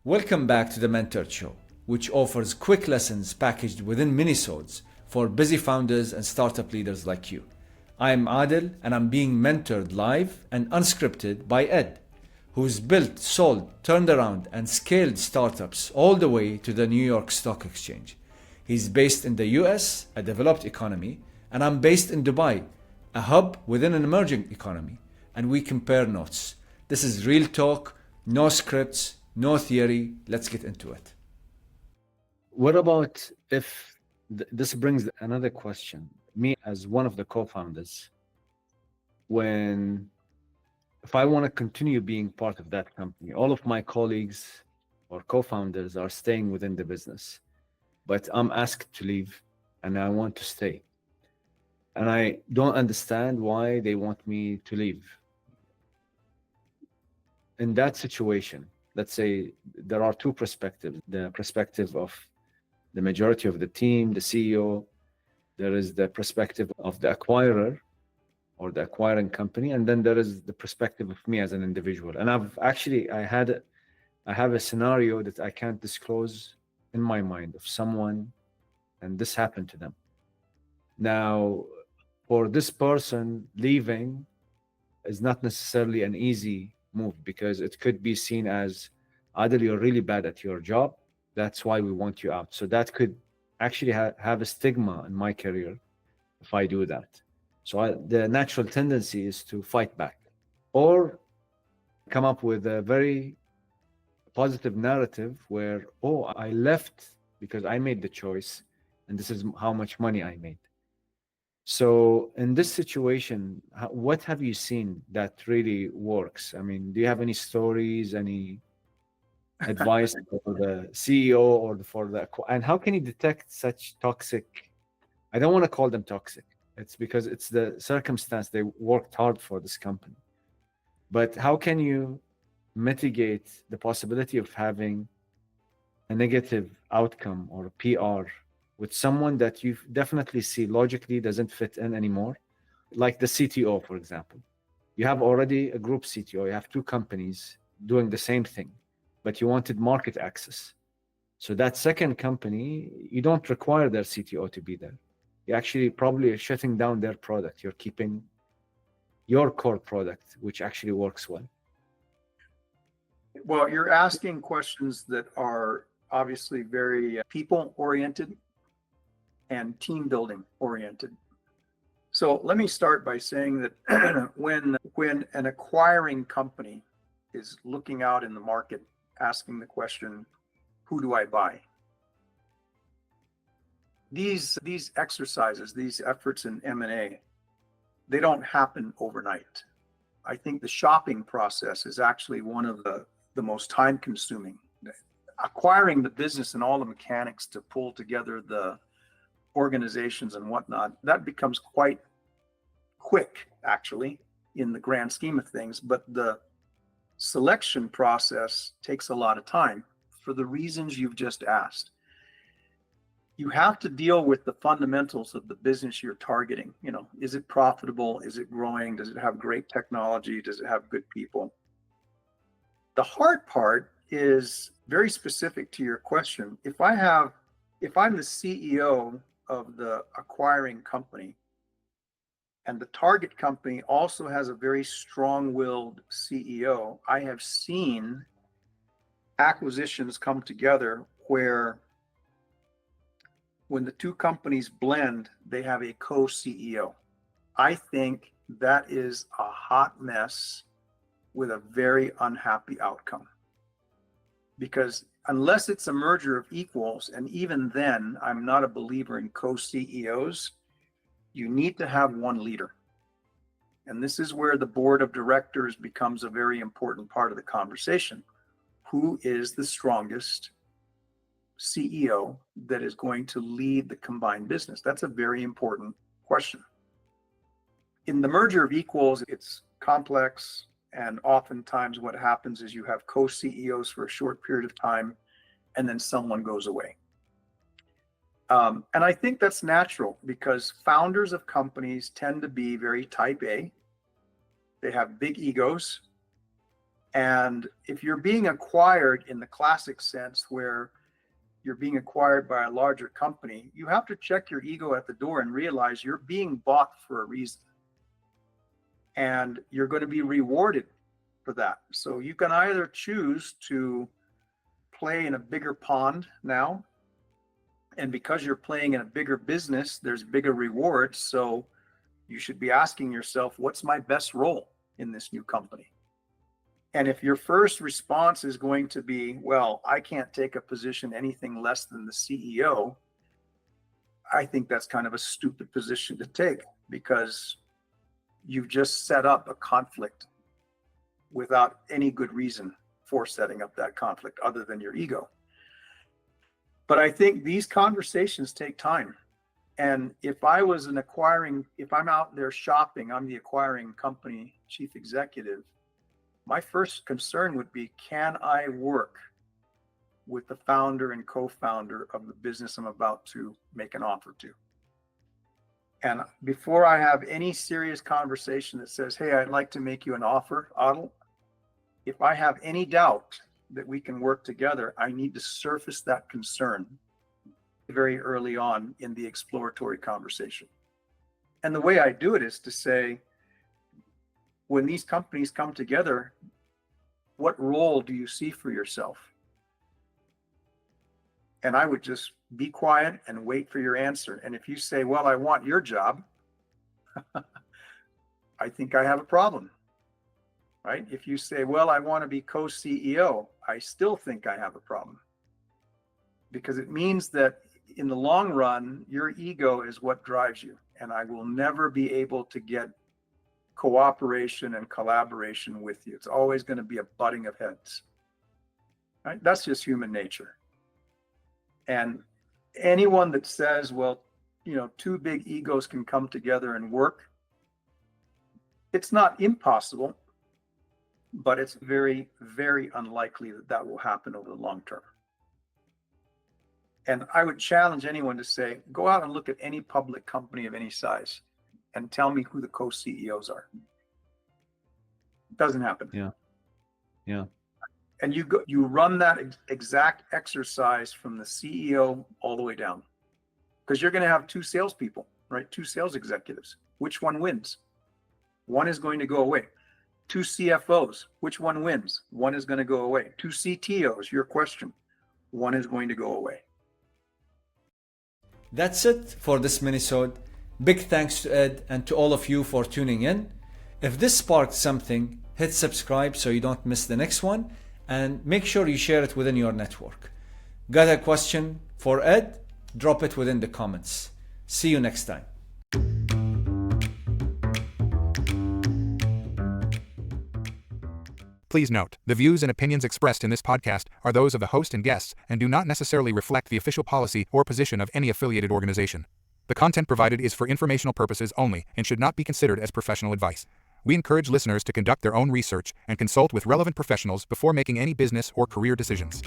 Welcome back to the Mentored Show, which offers quick lessons packaged within minisodes for busy founders and startup leaders like you. I am Adel, and I'm being mentored live and unscripted by Ed, who's built, sold, turned around, and scaled startups all the way to the New York Stock Exchange. He's based in the US, a developed economy, and I'm based in Dubai, a hub within an emerging economy, and we compare notes. This is real talk, no scripts, no theory. Let's get into it. What about if this brings another question? Me, as one of the co-founders, if I want to continue being part of that company, all of my colleagues or co-founders are staying within the business, but I'm asked to leave and I want to stay. And I don't understand why they want me to leave. In that situation, let's say there are two perspectives: the perspective of the majority of the team, the CEO. There is the perspective of the acquirer or the acquiring company, and then there is the perspective of me as an individual. And I have a scenario that I can't disclose in my mind of someone, and this happened to them. Now, for this person, leaving is not necessarily an easy move, because it could be seen as, Adel, you're really bad at your job, that's why we want you out. So that could actually have a stigma in my career if I do that. So the natural tendency is to fight back or come up with a very positive narrative where, oh, I left because I made the choice and this is how much money I made. So in this situation, what have you seen that really works? I mean, do you have any stories, any advice for the CEO or and how can you detect such toxic? I don't want to call them toxic. It's because it's the circumstance. They worked hard for this company. But how can you mitigate the possibility of having a negative outcome or a PR with someone that you definitely see logically doesn't fit in anymore? Like the CTO, for example. You have already a group CTO, you have two companies doing the same thing, but you wanted market access. So that second company, you don't require their CTO to be there. You actually probably are shutting down their product. You're keeping your core product, which actually works well. Well, you're asking questions that are obviously very people-oriented and team building oriented. So let me start by saying that when an acquiring company is looking out in the market, asking the question, who do I buy? These exercises, these efforts in M&A, they don't happen overnight. I think the shopping process is actually one of the most time consuming. Acquiring the business and all the mechanics to pull together the organizations and whatnot, that becomes quite quick actually in the grand scheme of things, but the selection process takes a lot of time for the reasons you've just asked. You have to deal with the fundamentals of the business you're targeting. You know, is it profitable? Is it growing? Does it have great technology? Does it have good people? The hard part is very specific to your question. If I'm the CEO of the acquiring company, and the target company also has a very strong-willed CEO, I have seen acquisitions come together where when the two companies blend, they have a co-CEO. I think that is a hot mess with a very unhappy outcome. Because unless it's a merger of equals, and even then, I'm not a believer in co-CEOs, you need to have one leader. And this is where the board of directors becomes a very important part of the conversation. Who is the strongest CEO that is going to lead the combined business? That's a very important question. In the merger of equals, it's complex. And oftentimes what happens is you have co-CEOs for a short period of time, and then someone goes away. And I think that's natural because founders of companies tend to be very type A. They have big egos, And if you're being acquired in the classic sense where you're being acquired by a larger company, you have to check your ego at the door and realize you're being bought for a reason. And you're going to be rewarded for that. So you can either choose to play in a bigger pond now, and because you're playing in a bigger business, there's bigger rewards. So you should be asking yourself, what's my best role in this new company? And if your first response is going to be, well, I can't take a position anything less than the CEO, I think that's kind of a stupid position to take, because you've just set up a conflict without any good reason for setting up that conflict other than your ego. But I think these conversations take time. And if I was an acquiring, if I'm out there shopping, I'm the acquiring company chief executive, my first concern would be, can I work with the founder and co-founder of the business I'm about to make an offer to? And before I have any serious conversation that says, hey, I'd like to make you an offer, Adel, if I have any doubt that we can work together, I need to surface that concern very early on in the exploratory conversation. And the way I do it is to say, when these companies come together, what role do you see for yourself? And I would just be quiet and wait for your answer. And if you say, well, I want your job, I think I have a problem, right? If you say, well, I want to be co-CEO, I still think I have a problem, because it means that in the long run, your ego is what drives you. And I will never be able to get cooperation and collaboration with you. It's always going to be a butting of heads, right? That's just human nature. And anyone that says, well, you know, two big egos can come together and work, it's not impossible, but it's very, very unlikely that that will happen over the long term. And I would challenge anyone to say, go out and look at any public company of any size and tell me who the co-CEOs are. It doesn't happen. Yeah. And you run that exact exercise from the CEO all the way down, because you're going to have two salespeople, right? Two sales executives. Which one wins? One is going to go away. Two CFOs. Which one wins? One is going to go away. Two CTOs. Your question. One is going to go away. That's it for this minisode. Big thanks to Ed and to all of you for tuning in. If this sparked something, hit subscribe so you don't miss the next one, and make sure you share it within your network. Got a question for Ed? Drop it within the comments. See you next time. Please note, the views and opinions expressed in this podcast are those of the host and guests and do not necessarily reflect the official policy or position of any affiliated organization. The content provided is for informational purposes only and should not be considered as professional advice. We encourage listeners to conduct their own research and consult with relevant professionals before making any business or career decisions.